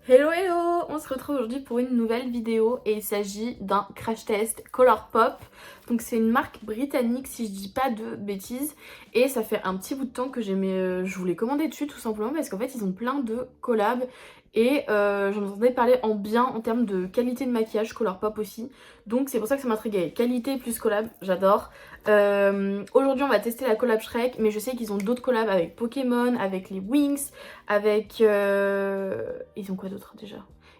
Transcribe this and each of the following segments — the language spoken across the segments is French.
Hello hello, on se retrouve aujourd'hui pour une nouvelle vidéo et il s'agit d'un crash test Colourpop. Donc c'est une marque britannique si je dis pas de bêtises et ça fait un petit bout de temps que je voulais commander dessus tout simplement parce qu'en fait ils ont plein de collabs et j'en entendais parler en bien en termes de qualité de maquillage, Colourpop aussi. Donc c'est pour ça que ça m'intriguait. Qualité plus collab, j'adore. Aujourd'hui on va tester la collab Shrek mais je sais qu'ils ont d'autres collabs avec Pokémon, avec les Wings, avec... Ils ont quoi d'autre déjà?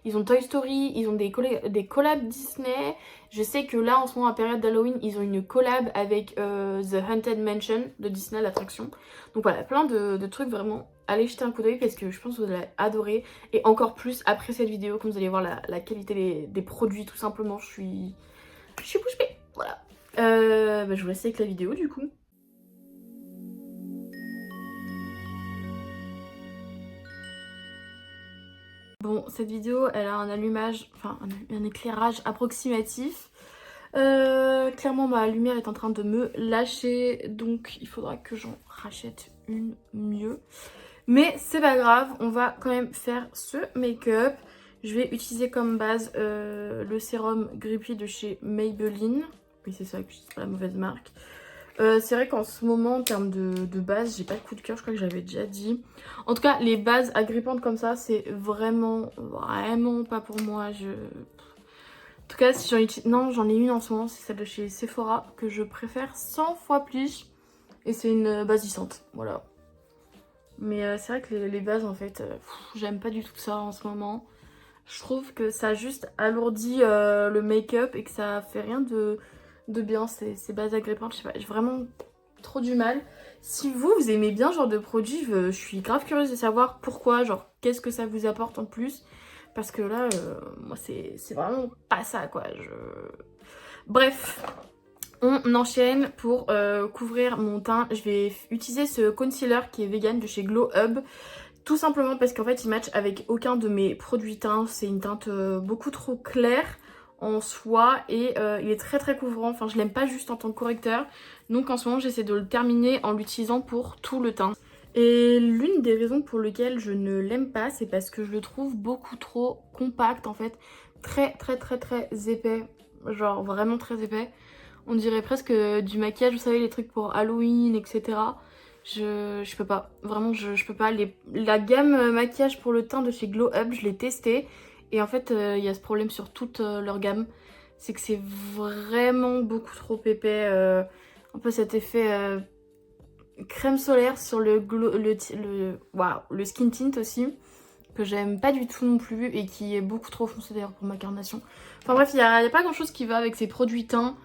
Ils ont Toy Story, ils ont des collabs Disney. Je sais que là en ce moment à période d'Halloween ils ont une collab avec The Haunted Mansion de Disney, l'attraction. Donc voilà, plein de trucs vraiment. Allez jeter un coup d'œil parce que je pense que vous allez adorer. Et encore plus après cette vidéo, comme vous allez voir la qualité des produits tout simplement. Je suis bouche bée. Voilà. Je vous laisse avec la vidéo du coup. Bon, cette vidéo, elle a un allumage, enfin un éclairage approximatif. Clairement, ma lumière est en train de me lâcher, donc il faudra que j'en rachète une mieux. Mais c'est pas grave, on va quand même faire ce make-up. Je vais utiliser comme base le sérum Grippy de chez Maybelline. Oui, c'est ça, c'est pas la mauvaise marque. C'est vrai qu'en ce moment, en termes de base, j'ai pas de coup de cœur, je crois que j'avais déjà dit. En tout cas, les bases agrippantes comme ça, c'est vraiment pas pour moi. En tout cas, si j'en utilise... Non, j'en ai une en ce moment, c'est celle de chez Sephora, que je préfère 100 fois plus. Et c'est une basissante, voilà. Mais c'est vrai que les bases, en fait, j'aime pas du tout ça en ce moment. Je trouve que ça juste alourdit le make-up et que ça fait rien de bien, ces bases agrippantes. Je sais pas, j'ai vraiment trop du mal. Si vous aimez bien ce genre de produit, je suis grave curieuse de savoir pourquoi, genre qu'est-ce que ça vous apporte en plus. Parce que là, moi c'est vraiment pas ça quoi. Bref, on enchaîne pour couvrir mon teint. Je vais utiliser ce concealer qui est vegan de chez Glow Hub. Tout simplement parce qu'en fait il match avec aucun de mes produits teints. C'est une teinte beaucoup trop claire en soi et il est très couvrant. Enfin je l'aime pas juste en tant que correcteur. Donc en ce moment j'essaie de le terminer en l'utilisant pour tout le teint. Et l'une des raisons pour lesquelles je ne l'aime pas, c'est parce que je le trouve beaucoup trop compact en fait. Très épais. Genre vraiment très épais. On dirait presque du maquillage, vous savez les trucs pour Halloween, etc. Je peux pas, vraiment je peux pas. La gamme maquillage pour le teint de chez Glow Up, je l'ai testé et en fait il y a ce problème sur toute leur gamme, c'est que c'est vraiment beaucoup trop épais, un peu cet effet crème solaire sur le skin tint aussi, que j'aime pas du tout non plus et qui est beaucoup trop foncé d'ailleurs pour ma carnation. Enfin bref, il y a pas grand chose qui va avec ces produits teints.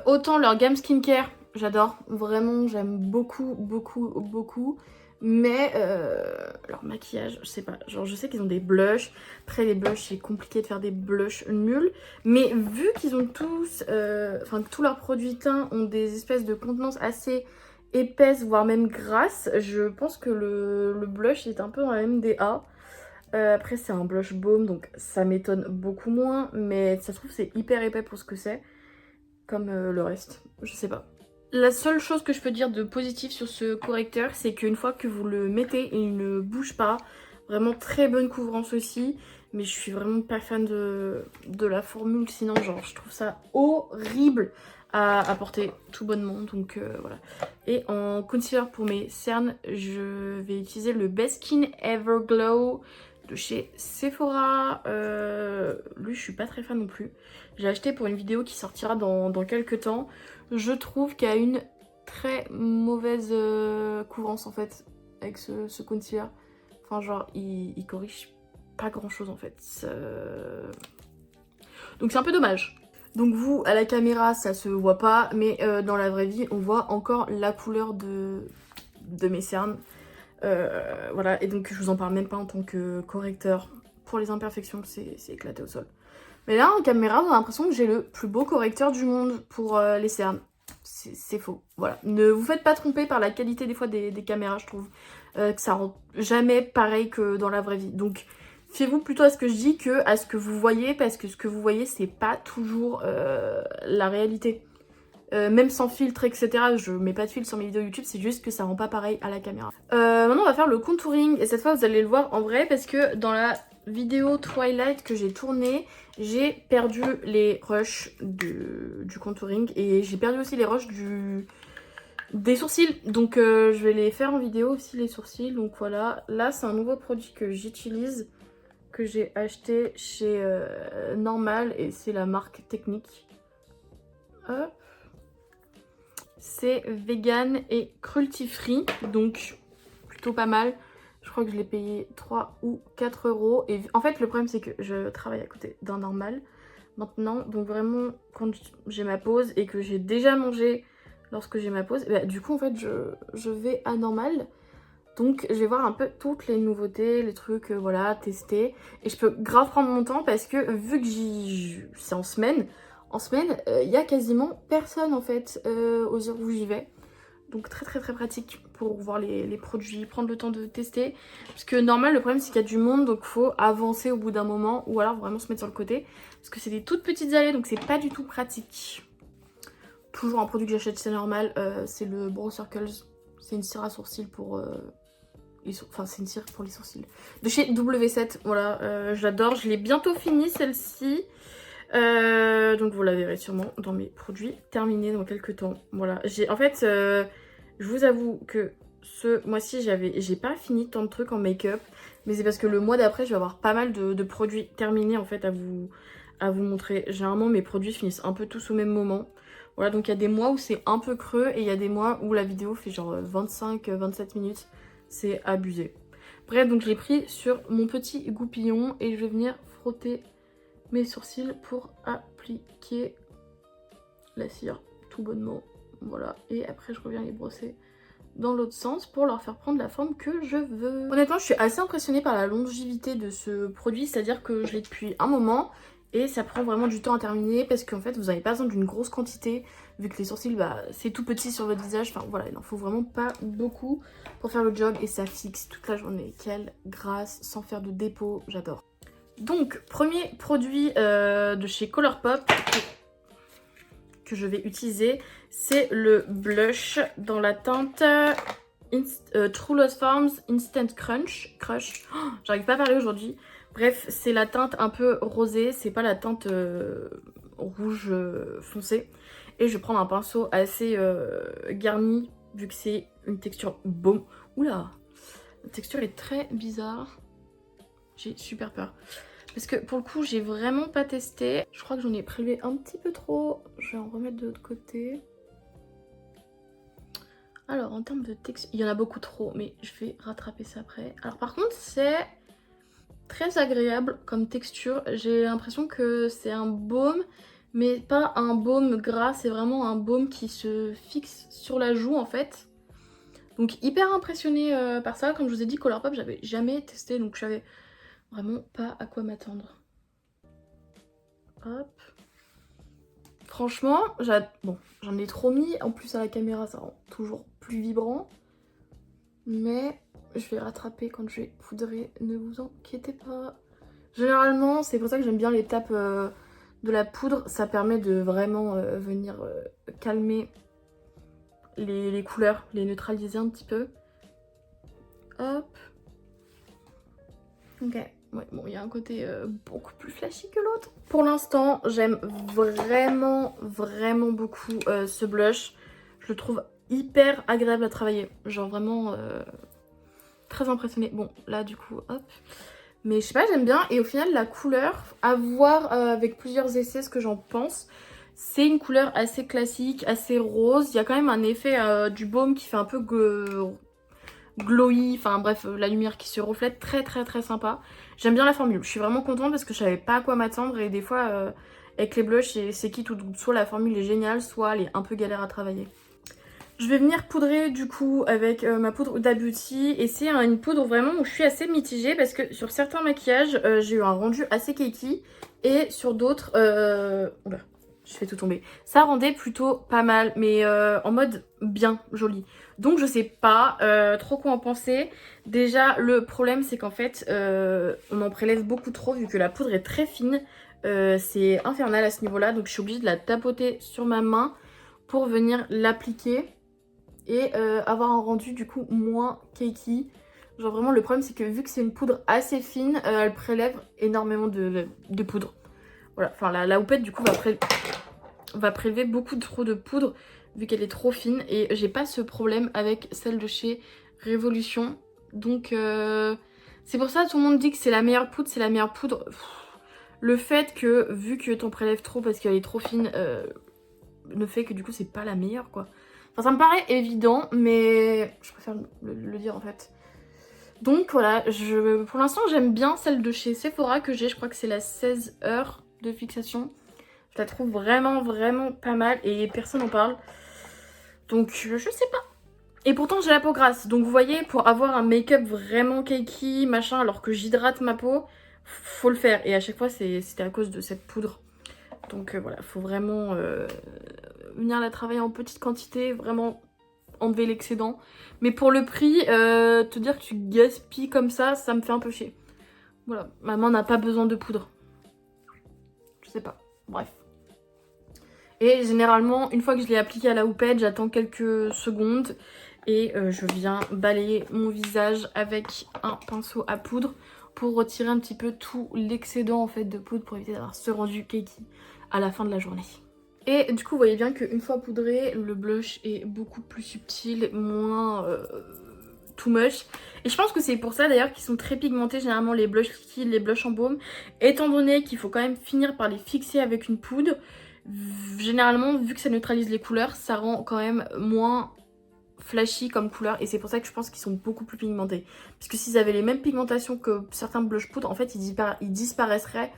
Autant leur gamme skincare, j'adore, vraiment j'aime beaucoup. Mais leur maquillage, je sais pas, genre je sais qu'ils ont des blushs. Après les blushs c'est compliqué de faire des blushs nuls. Mais vu qu'ils ont tous, enfin que tous leurs produits teints ont des espèces de contenance assez épaisse, voire même grasse, je pense que le blush est un peu dans la MDA. Après c'est un blush baume donc ça m'étonne beaucoup moins, mais ça se trouve c'est hyper épais pour ce que c'est, comme le reste, je sais pas. La seule chose que je peux dire de positif sur ce correcteur, c'est qu'une fois que vous le mettez, il ne bouge pas. Vraiment très bonne couvrance aussi, mais je suis vraiment pas fan de la formule, sinon genre je trouve ça horrible à porter tout bonnement, donc voilà. Et en concealer pour mes cernes, je vais utiliser le Best Skin Everglow de chez Sephora. Lui je suis pas très fan non plus. J'ai acheté pour une vidéo qui sortira dans quelques temps. Je trouve qu'il y a une très mauvaise couvrance en fait avec ce concealer. Enfin genre il corrige pas grand chose en fait. Donc c'est un peu dommage. Donc vous à la caméra ça se voit pas, mais dans la vraie vie on voit encore la couleur de mes cernes. Voilà, et donc je vous en parle même pas en tant que correcteur. Pour les imperfections c'est éclaté au sol. Mais là en caméra on a l'impression que j'ai le plus beau correcteur du monde pour les cernes. C'est faux, voilà. Ne vous faites pas tromper par la qualité des fois des caméras, je trouve. Que ça rend jamais pareil que dans la vraie vie. Donc fiez-vous plutôt à ce que je dis que à ce que vous voyez, parce que ce que vous voyez c'est pas toujours la réalité. Même sans filtre, etc. Je mets pas de filtre sur mes vidéos YouTube, c'est juste que ça rend pas pareil à la caméra. Maintenant on va faire le contouring et cette fois vous allez le voir en vrai parce que dans la vidéo Twilight que j'ai tournée, j'ai perdu les rushs du contouring et j'ai perdu aussi les rushs des sourcils. Donc je vais les faire en vidéo aussi les sourcils. Donc voilà, là c'est un nouveau produit que j'utilise, que j'ai acheté chez Normal et c'est la marque Technique. Hop. C'est vegan et cruelty free, donc plutôt pas mal. Je crois que je l'ai payé 3 ou 4 euros. Et en fait, le problème, c'est que je travaille à côté d'un Normal maintenant. Donc vraiment, quand j'ai ma pause et que j'ai déjà mangé lorsque j'ai ma pause, bah, du coup, en fait, je vais à Normal. Donc, je vais voir un peu toutes les nouveautés, les trucs, voilà, tester. Et je peux grave prendre mon temps parce que vu que c'est en semaine, il y a quasiment personne en fait aux heures où j'y vais. Donc très très très pratique pour voir les produits, prendre le temps de tester. Parce que normal, le problème c'est qu'il y a du monde, donc faut avancer au bout d'un moment ou alors vraiment se mettre sur le côté. Parce que c'est des toutes petites allées, donc c'est pas du tout pratique. Toujours un produit que j'achète, c'est normal, c'est le Brow Circles. C'est une cire à sourcils pour... Enfin, c'est une cire pour les sourcils. De chez W7, voilà, j'adore. Je l'ai bientôt fini celle-ci. Donc vous la verrez sûrement dans mes produits terminés dans quelques temps. Voilà, en fait, je vous avoue que ce mois-ci, j'ai pas fini tant de trucs en make-up. Mais c'est parce que le mois d'après, je vais avoir pas mal de produits terminés en fait à vous montrer. Généralement, mes produits finissent un peu tous au même moment. Voilà, donc il y a des mois où c'est un peu creux et il y a des mois où la vidéo fait genre 25-27 minutes. C'est abusé. Bref, donc je l'ai pris sur mon petit goupillon et je vais venir frotter mes sourcils pour appliquer la cire tout bonnement. Voilà, et après je reviens les brosser dans l'autre sens pour leur faire prendre la forme que je veux. Honnêtement, je suis assez impressionnée par la longévité de ce produit, c'est-à-dire que je l'ai depuis un moment et ça prend vraiment du temps à terminer parce qu'en fait vous n'avez pas besoin d'une grosse quantité vu que les sourcils bah, c'est tout petit sur votre visage, enfin voilà, il n'en faut vraiment pas beaucoup pour faire le job et ça fixe toute la journée. Quelle grâce, sans faire de dépôt, j'adore. Donc premier produit de chez Colourpop que je vais utiliser, c'est le blush dans la teinte True Lost Farms Instant Crush. Oh, j'arrive pas à parler aujourd'hui. Bref, c'est la teinte un peu rosée, c'est pas la teinte rouge foncé. Et je vais prendre un pinceau assez garni, vu que c'est une texture baume. Oula, la texture est très bizarre. J'ai super peur. Parce que pour le coup, j'ai vraiment pas testé. Je crois que j'en ai prélevé un petit peu trop. Je vais en remettre de l'autre côté. Alors, en termes de texture, il y en a beaucoup trop, mais je vais rattraper ça après. Alors par contre, c'est très agréable comme texture. J'ai l'impression que c'est un baume, mais pas un baume gras. C'est vraiment un baume qui se fixe sur la joue en fait. Donc hyper impressionnée par ça. Comme je vous ai dit, Colourpop, j'avais jamais testé, donc je savais vraiment pas à quoi m'attendre. Hop. Franchement, bon, j'en ai trop mis. En plus à la caméra, ça rend toujours plus vibrant. Mais je vais rattraper quand je vais poudrer, ne vous inquiétez pas. Généralement, c'est pour ça que j'aime bien l'étape de la poudre. Ça permet de vraiment venir calmer les couleurs, les neutraliser un petit peu. Hop. Ok. Ouais, bon, il y a un côté beaucoup plus flashy que l'autre. Pour l'instant, j'aime vraiment, vraiment beaucoup ce blush. Je le trouve hyper agréable à travailler. Genre vraiment très impressionnée. Bon, là du coup, hop. Mais je sais pas, j'aime bien. Et au final, la couleur, à voir avec plusieurs essais ce que j'en pense. C'est une couleur assez classique, assez rose. Il y a quand même un effet du baume qui fait un peu glowy, enfin bref, la lumière qui se reflète, très très très sympa. J'aime bien la formule, je suis vraiment contente parce que je savais pas à quoi m'attendre et des fois avec les blushs c'est qui tout double, soit la formule est géniale, soit elle est un peu galère à travailler. Je vais venir poudrer du coup avec ma poudre Huda Beauty et c'est une poudre vraiment où je suis assez mitigée parce que sur certains maquillages j'ai eu un rendu assez cakey et sur d'autres, oula, je fais tout tomber. Ça rendait plutôt pas mal, mais en mode bien, joli. Donc je sais pas trop quoi en penser. Déjà, le problème c'est qu'en fait, on en prélève beaucoup trop vu que la poudre est très fine. C'est infernal à ce niveau-là, donc je suis obligée de la tapoter sur ma main pour venir l'appliquer et avoir un rendu du coup moins cakey. Genre vraiment le problème c'est que vu que c'est une poudre assez fine, elle prélève énormément de poudre. Voilà, enfin la houppette du coup va prélever beaucoup trop de poudre vu qu'elle est trop fine. Et j'ai pas ce problème avec celle de chez Révolution. Donc c'est pour ça que tout le monde dit que c'est la meilleure poudre, c'est la meilleure poudre. Le fait que vu que t'en prélèves trop parce qu'elle est trop fine, le fait que du coup c'est pas la meilleure quoi. Enfin ça me paraît évident mais je préfère le dire en fait. Donc voilà, pour l'instant j'aime bien celle de chez Sephora que j'ai, je crois que c'est la 16 heures de fixation. Je la trouve vraiment pas mal et personne n'en parle. Donc je sais pas. Et pourtant j'ai la peau grasse, donc vous voyez, pour avoir un make-up vraiment cakey, machin, alors que j'hydrate ma peau, faut le faire. Et à chaque fois c'était à cause de cette poudre. Donc voilà, faut vraiment venir la travailler en petite quantité, vraiment enlever l'excédent. Mais pour le prix, te dire que tu gaspilles comme ça me fait un peu chier. Voilà, maman n'a pas besoin de poudre. Je sais pas, bref. Et généralement, une fois que je l'ai appliqué à la houppette, j'attends quelques secondes et je viens balayer mon visage avec un pinceau à poudre pour retirer un petit peu tout l'excédent en fait de poudre pour éviter d'avoir ce rendu cakey à la fin de la journée. Et du coup, vous voyez bien qu'une fois poudré, le blush est beaucoup plus subtil, moins too much. Et je pense que c'est pour ça d'ailleurs qu'ils sont très pigmentés, généralement les blushs liquides, les blushs en baume. Étant donné qu'il faut quand même finir par les fixer avec une poudre, généralement, vu que ça neutralise les couleurs, ça rend quand même moins flashy comme couleur. Et c'est pour ça que je pense qu'ils sont beaucoup plus pigmentés. Parce que s'ils avaient les mêmes pigmentations que certains blush poudres, en fait, ils disparaîtraient.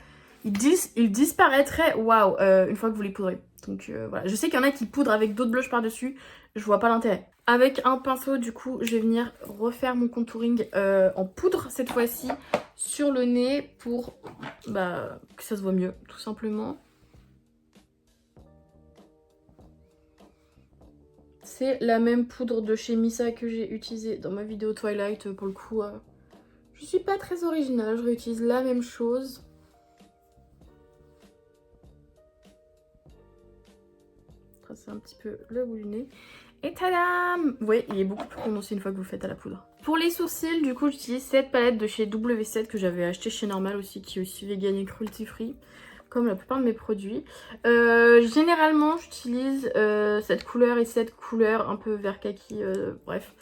Ils disparaîtraient, waouh, une fois que vous les poudrez. Donc voilà, je sais qu'il y en a qui poudrent avec d'autres blushs par-dessus, je vois pas l'intérêt. Avec un pinceau, du coup, je vais venir refaire mon contouring en poudre cette fois-ci sur le nez pour que ça se voit mieux, tout simplement. C'est la même poudre de chez Missa que j'ai utilisée dans ma vidéo Twilight. Pour le coup, je suis pas très originale, je réutilise la même chose. Tracer un petit peu le bout du nez. Et tadam! Ouais, il est beaucoup plus prononcé une fois que vous le faites à la poudre. Pour les sourcils, du coup, j'utilise cette palette de chez W7 que j'avais acheté chez Normal aussi, qui est aussi vegan et cruelty free, comme la plupart de mes produits. Généralement, j'utilise cette couleur et cette couleur un peu vert kaki, bref.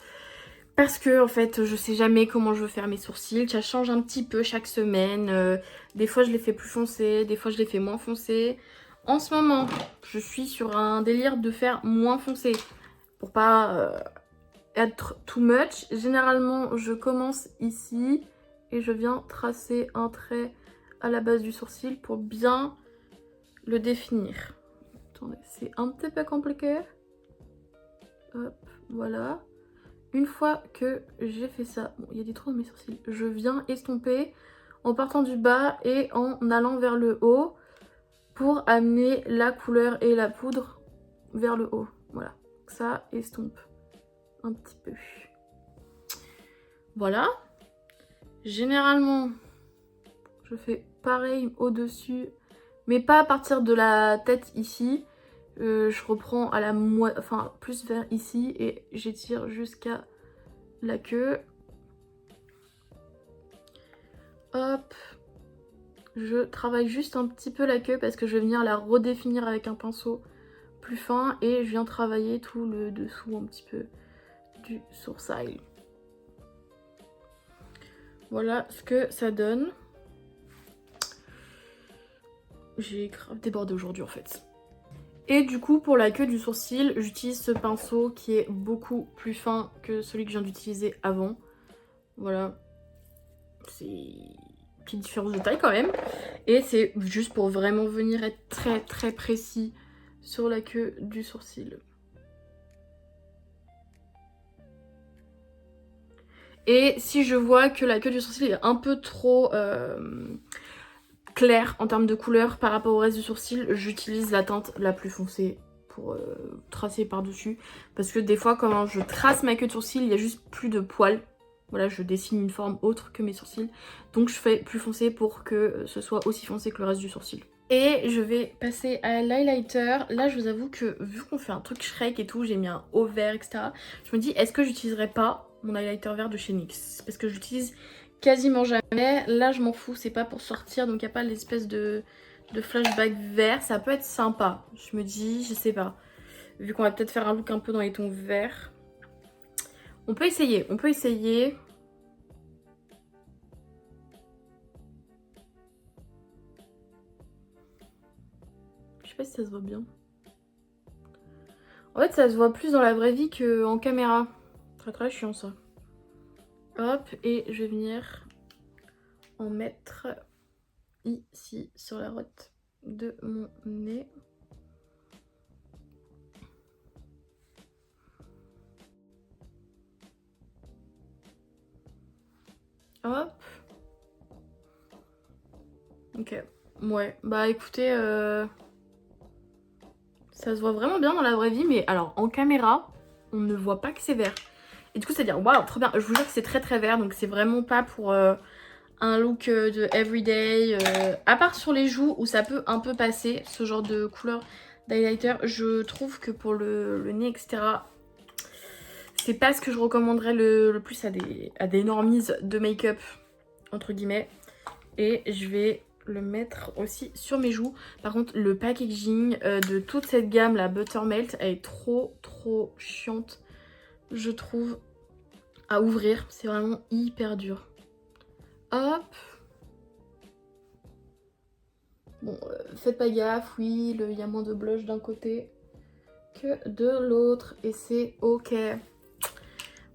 Parce que, en fait, je sais jamais comment je veux faire mes sourcils. Ça change un petit peu chaque semaine. Des fois, je les fais plus foncés, des fois, je les fais moins foncés. En ce moment, je suis sur un délire de faire moins foncé pour pas être too much. Généralement, je commence ici et je viens tracer un trait à la base du sourcil pour bien le définir. Attendez, c'est un petit peu compliqué. Hop, voilà. Une fois que j'ai fait ça, bon, il y a des trous dans mes sourcils, je viens estomper en partant du bas et en allant vers le haut pour amener la couleur et la poudre vers le haut. Voilà, ça estompe un petit peu. Voilà. Généralement, je fais pareil au-dessus, mais pas à partir de la tête ici. Je reprends à la enfin plus vers ici et j'étire jusqu'à la queue. Hop. Je travaille juste un petit peu la queue parce que je vais venir la redéfinir avec un pinceau plus fin et je viens travailler tout le dessous un petit peu du sourcil. Voilà ce que ça donne. J'ai grave débordé aujourd'hui en fait. Et du coup pour la queue du sourcil, j'utilise ce pinceau qui est beaucoup plus fin que celui que je viens d'utiliser avant. Voilà. C'est une petite différence de taille quand même. Et c'est juste pour vraiment venir être très précis sur la queue du sourcil. Et si je vois que la queue du sourcil est un peu trop claire en termes de couleur par rapport au reste du sourcil, j'utilise la teinte la plus foncée pour tracer par-dessus. Parce que des fois, quand je trace ma queue de sourcil, il y a juste plus de poils. Voilà, je dessine une forme autre que mes sourcils. Donc je fais plus foncé pour que ce soit aussi foncé que le reste du sourcil. Et je vais passer à l'highlighter. Là, je vous avoue que vu qu'on fait un truc Shrek et tout, j'ai mis un haut vert, etc. Je me dis, est-ce que j'utiliserai pas mon highlighter vert de chez NYX. Parce que j'utilise quasiment jamais. Là, je m'en fous, c'est pas pour sortir, donc il n'y a pas l'espèce de flashback vert. Ça peut être sympa, je me dis, je sais pas. Vu qu'on va peut-être faire un look un peu dans les tons verts. On peut essayer, on peut essayer. Je sais pas si ça se voit bien. En fait, ça se voit plus dans la vraie vie qu'en caméra. Très très chiant ça. Hop, et je vais venir en mettre ici sur la rote de mon nez. Hop. Ok. Ouais, bah écoutez, ça se voit vraiment bien dans la vraie vie, mais alors en caméra, on ne voit pas que c'est vert. Et du coup, c'est-à-dire, waouh, trop bien. Je vous jure que c'est très très vert, donc c'est vraiment pas pour un look de everyday. À part sur les joues où ça peut un peu passer, ce genre de couleur d'highlighter, je trouve que pour le nez, etc., c'est pas ce que je recommanderais le plus à des normies de make-up, entre guillemets. Et je vais le mettre aussi sur mes joues. Par contre, le packaging de toute cette gamme, la Buttermelt, elle est trop chiante, je trouve, à ouvrir. C'est vraiment hyper dur. Hop. Bon, faites pas gaffe, oui, il y a moins de blush d'un côté que de l'autre. Et c'est ok.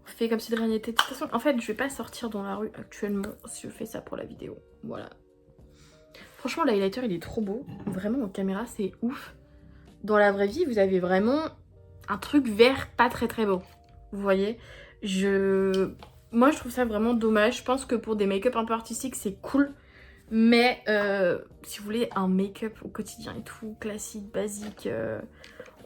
On fait comme si de rien n'était. De toute façon, en fait, je vais pas sortir dans la rue actuellement si je fais ça pour la vidéo. Voilà. Franchement, l'highlighter, il est trop beau. Vraiment, en caméra, c'est ouf. Dans la vraie vie, vous avez vraiment un truc vert pas très très beau. Vous voyez, moi, je trouve ça vraiment dommage. Je pense que pour des make-up un peu artistiques, c'est cool. Mais si vous voulez un make-up au quotidien et tout, classique, basique,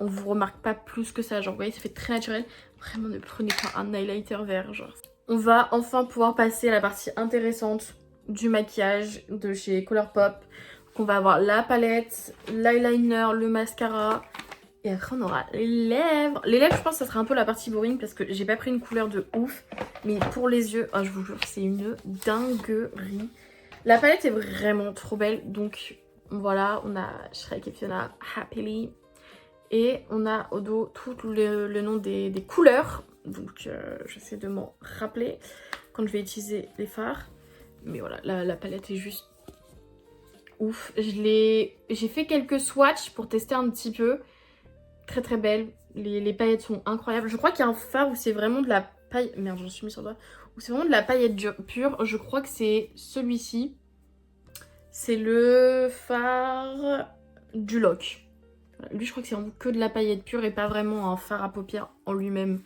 on vous remarque pas plus que ça. Genre, vous voyez, ça fait très naturel. Vraiment, ne prenez pas un highlighter vert, genre. On va enfin pouvoir passer à la partie intéressante du maquillage de chez Colourpop. Donc on va avoir la palette, l'eyeliner, le mascara. Et après on aura les lèvres. Les lèvres, je pense que ça sera un peu la partie boring parce que j'ai pas pris une couleur de ouf. Mais pour les yeux, oh, je vous jure, c'est une dinguerie. La palette est vraiment trop belle. Donc voilà, on a Shrek et Fiona Happily. Et on a au dos tout le nom des couleurs. Donc j'essaie de m'en rappeler quand je vais utiliser les fards. Mais voilà, la palette est juste ouf. J'ai fait quelques swatchs pour tester un petit peu. Très très belle. Les paillettes sont incroyables. Je crois qu'il y a un fard où c'est vraiment de la paille... Merde, j'en suis mis sur le doigt. Où c'est vraiment de la paillette pure. Je crois que c'est celui-ci. C'est le fard du Lock. Voilà, lui, je crois que c'est vraiment que de la paillette pure et pas vraiment un fard à paupières en lui-même.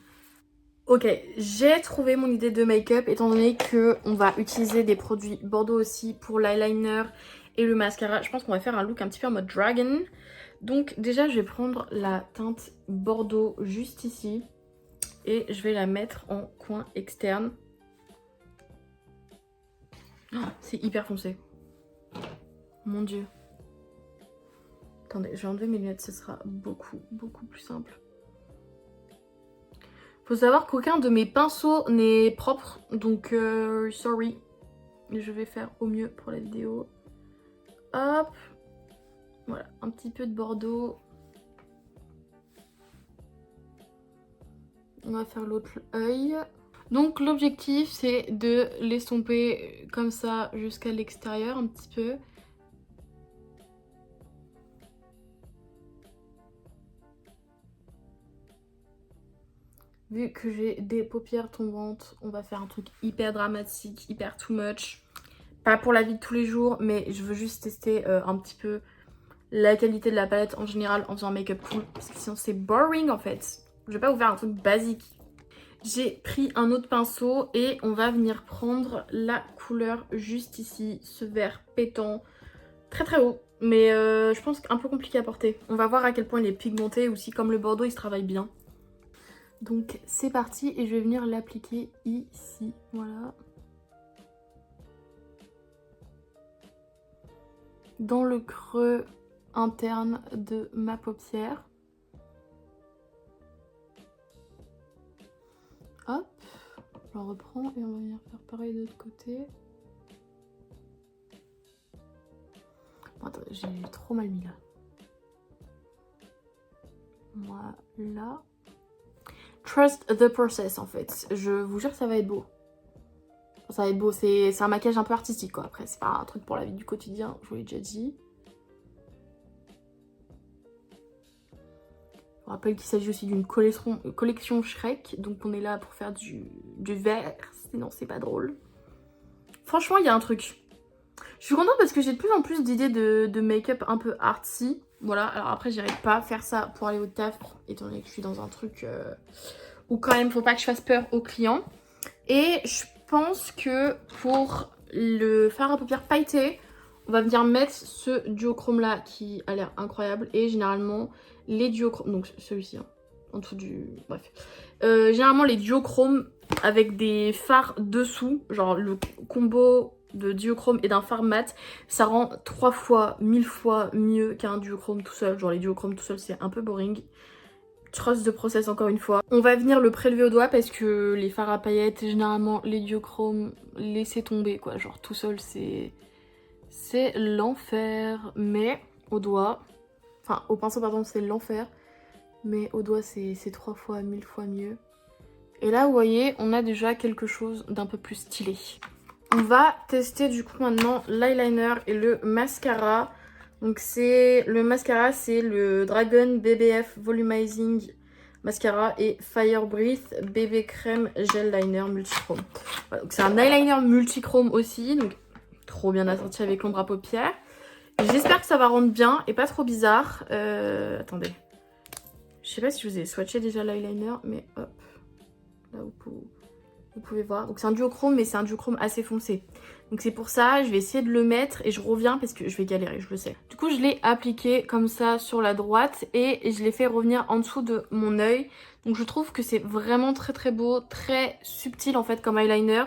Ok, j'ai trouvé mon idée de make-up étant donné qu'on va utiliser des produits Bordeaux aussi pour l'eyeliner et le mascara. Je pense qu'on va faire un look un petit peu en mode dragon. Donc déjà, je vais prendre la teinte Bordeaux juste ici et je vais la mettre en coin externe. Oh, c'est hyper foncé. Mon dieu. Attendez, je vais enlever mes lunettes, ce sera beaucoup plus simple. Faut savoir qu'aucun de mes pinceaux n'est propre, donc sorry. Je vais faire au mieux pour la vidéo. Hop. Voilà, un petit peu de Bordeaux. On va faire l'autre œil. Donc l'objectif c'est de l'estomper comme ça jusqu'à l'extérieur un petit peu. Vu que j'ai des paupières tombantes, on va faire un truc hyper dramatique, hyper too much. Pas pour la vie de tous les jours, mais je veux juste tester un petit peu la qualité de la palette en général en faisant un make-up cool. Parce que sinon c'est boring en fait. Je vais pas vous faire un truc basique. J'ai pris un autre pinceau et on va venir prendre la couleur juste ici, ce vert pétant, très très haut. Mais je pense qu'un peu compliqué à porter. On va voir à quel point il est pigmenté ou si comme le Bordeaux il se travaille bien. Donc c'est parti et je vais venir l'appliquer ici, voilà. Dans le creux interne de ma paupière. Hop. Je la reprends et on va venir faire pareil de l'autre côté. Bon, attends, j'ai trop mal mis là. Voilà. Trust the process en fait. Je vous jure, ça va être beau. Ça va être beau. C'est un maquillage un peu artistique quoi. Après, c'est pas un truc pour la vie du quotidien, je vous l'ai déjà dit. Je vous rappelle qu'il s'agit aussi d'une collection Shrek. Donc on est là pour faire du vert. Sinon, c'est pas drôle. Franchement, il y a un truc. Je suis contente parce que j'ai de plus en plus d'idées de make-up un peu artsy. Voilà, alors après j'irai pas faire ça pour aller au taf, étant donné que je suis dans un truc où quand même faut pas que je fasse peur aux clients. Et je pense que pour le fard à paupières pailleté, on va venir mettre ce duochrome là qui a l'air incroyable. Et généralement les duochromes, donc celui-ci, hein, en dessous du... bref. Généralement les duochromes avec des fards dessous, genre le combo de duochrome et d'un fard mat, ça rend 3 fois, 1000 fois mieux qu'un duochrome tout seul. Genre les duochromes tout seul c'est un peu boring. Trust the process encore une fois. On va venir le prélever au doigt parce que les fards à paillettes, généralement les duochromes, laissez tomber quoi. Genre tout seul c'est l'enfer. Mais au doigt, enfin au pinceau pardon c'est l'enfer. Mais au doigt c'est 3 fois, 1000 fois mieux. Et là vous voyez on a déjà quelque chose d'un peu plus stylé. On va tester du coup maintenant l'eyeliner et le mascara. Donc le mascara c'est le Dragon BBF Volumizing Mascara et Fire Breath BB Crème Gel Liner Multichrome. Voilà, donc c'est un eyeliner multichrome aussi, donc trop bien assorti avec l'ombre à paupières. J'espère que ça va rendre bien et pas trop bizarre. Attendez, je sais pas si je vous ai swatché déjà l'eyeliner, mais hop, là vous pouvez voir. Donc c'est un duochrome, mais c'est un duochrome assez foncé. Donc c'est pour ça, je vais essayer de le mettre et je reviens parce que je vais galérer, je le sais. Du coup, je l'ai appliqué comme ça sur la droite et je l'ai fait revenir en dessous de mon œil. Donc je trouve que c'est vraiment très très beau, très subtil en fait comme eyeliner.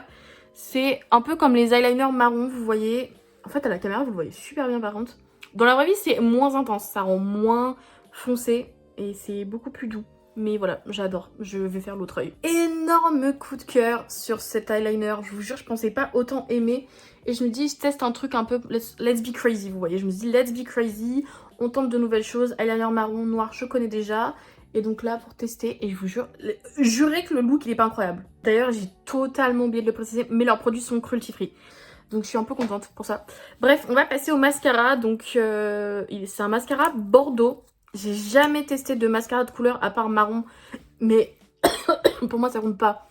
C'est un peu comme les eyeliners marron, vous voyez. En fait, à la caméra, vous le voyez super bien par contre. Dans la vraie vie, c'est moins intense, ça rend moins foncé et c'est beaucoup plus doux. Mais voilà, j'adore, je vais faire l'autre œil. Énorme coup de cœur sur cet eyeliner, je vous jure, je pensais pas autant aimer. Et je me dis, je teste un truc un peu, let's be crazy, vous voyez. Je me dis, let's be crazy, on tente de nouvelles choses. Eyeliner marron, noir, je connais déjà. Et donc là, pour tester, et je vous jure, jurez que le look, il est pas incroyable. D'ailleurs, j'ai totalement oublié de le préciser, mais leurs produits sont cruelty free. Donc je suis un peu contente pour ça. Bref, on va passer au mascara. Donc c'est un mascara Bordeaux. J'ai jamais testé de mascara de couleur à part marron, mais pour moi ça compte pas.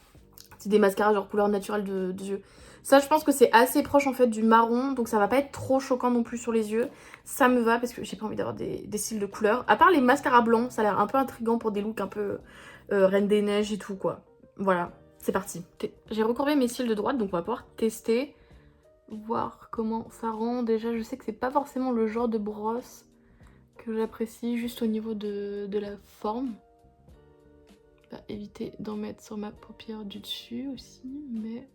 C'est des mascaras genre couleur naturelle de yeux. Ça je pense que c'est assez proche en fait du marron, donc ça va pas être trop choquant non plus sur les yeux. Ça me va parce que j'ai pas envie d'avoir des styles de couleur. À part les mascaras blancs, ça a l'air un peu intriguant pour des looks un peu Reine des Neiges et tout quoi. Voilà, c'est parti. J'ai recourbé mes cils de droite, donc on va pouvoir tester, voir comment ça rend. Déjà je sais que c'est pas forcément le genre de brosse que j'apprécie, juste au niveau de la forme. Bah, éviter d'en mettre sur ma paupière du dessus aussi, mais...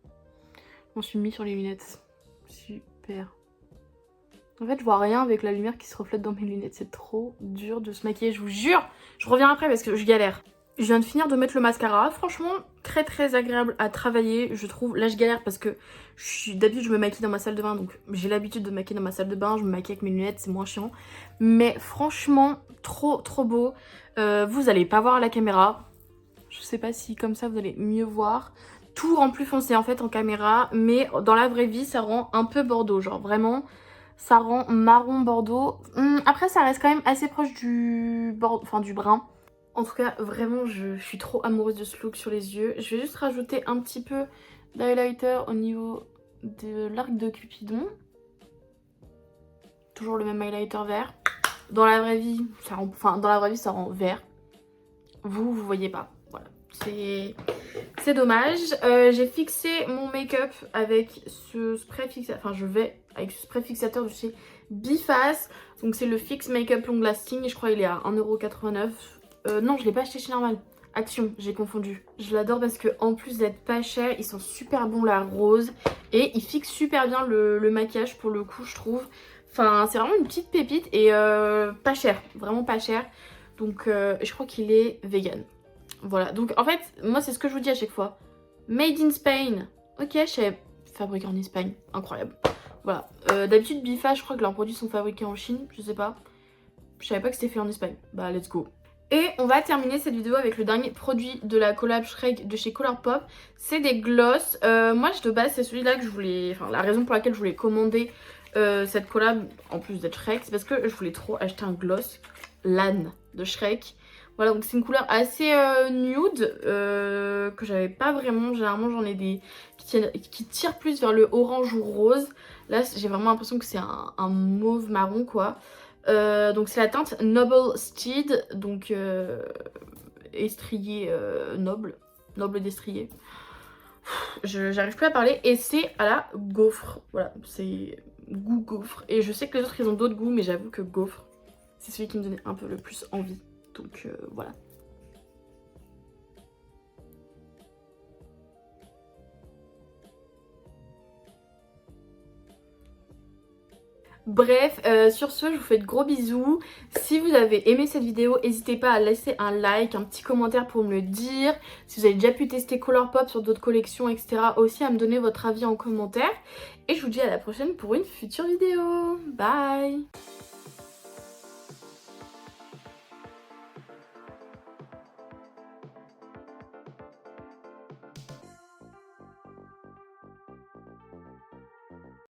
Je m'en suis mis sur les lunettes. Super. En fait, je vois rien avec la lumière qui se reflète dans mes lunettes. C'est trop dur de se maquiller, je vous jure. Je reviens après parce que je galère. Je viens de finir de mettre le mascara. Franchement, très très agréable à travailler, je trouve. Là, je galère parce que d'habitude, je me maquille dans ma salle de bain. Donc, j'ai l'habitude de me maquiller dans ma salle de bain. Je me maquille avec mes lunettes, c'est moins chiant. Mais franchement, trop trop beau. Vous allez pas voir à la caméra. Je sais pas si comme ça, vous allez mieux voir. Tout rend plus foncé en fait en caméra. Mais dans la vraie vie, ça rend un peu Bordeaux. Genre vraiment, ça rend marron Bordeaux. Après, ça reste quand même assez proche du brun. En tout cas, vraiment, je suis trop amoureuse de ce look sur les yeux. Je vais juste rajouter un petit peu d'highlighter au niveau de l'arc de Cupidon. Toujours le même highlighter vert. Dans la vraie vie, ça rend vert. Vous voyez pas. Voilà, c'est dommage. J'ai fixé mon make-up avec ce spray fixateur. Enfin, je vais avec ce spray fixateur de chez Biface. Donc, c'est le Fix Makeup Long Lasting. Et je crois qu'il est à 1,89 €. Non, je l'ai pas acheté chez Normal. Action, j'ai confondu. Je l'adore parce que en plus d'être pas cher, ils sont super bons la rose. Et ils fixent super bien le maquillage pour le coup, je trouve. Enfin, c'est vraiment une petite pépite et pas cher. Vraiment pas cher. Donc, je crois qu'il est vegan. Voilà, donc en fait, moi c'est ce que je vous dis à chaque fois. Made in Spain. Ok, je savais fabriqué en Espagne. Incroyable. Voilà. D'habitude, Bifa, je crois que leurs produits sont fabriqués en Chine. Je sais pas. Je savais pas que c'était fait en Espagne. Bah, let's go. Et on va terminer cette vidéo avec le dernier produit de la collab Shrek de chez Colourpop. C'est des gloss. Moi, de base, c'est celui-là que je voulais... Enfin, la raison pour laquelle je voulais commander cette collab, en plus d'être Shrek, c'est parce que je voulais trop acheter un gloss L'âne de Shrek. Voilà, donc c'est une couleur assez nude que j'avais pas vraiment. Généralement, j'en ai des qui tirent plus vers le orange ou rose. Là, j'ai vraiment l'impression que c'est un mauve marron, quoi. Donc c'est la teinte Noble Steed, donc estrier noble d'estrier. J'arrive plus à parler et c'est à la gaufre. Voilà, c'est goût gaufre. Et je sais que les autres ils ont d'autres goûts, mais j'avoue que gaufre, c'est celui qui me donnait un peu le plus envie. Donc voilà. Bref, sur ce, je vous fais de gros bisous. Si vous avez aimé cette vidéo, n'hésitez pas à laisser un like, un petit commentaire pour me le dire. Si vous avez déjà pu tester Colourpop sur d'autres collections, etc. Aussi à me donner votre avis en commentaire. Et je vous dis à la prochaine pour une future vidéo. Bye!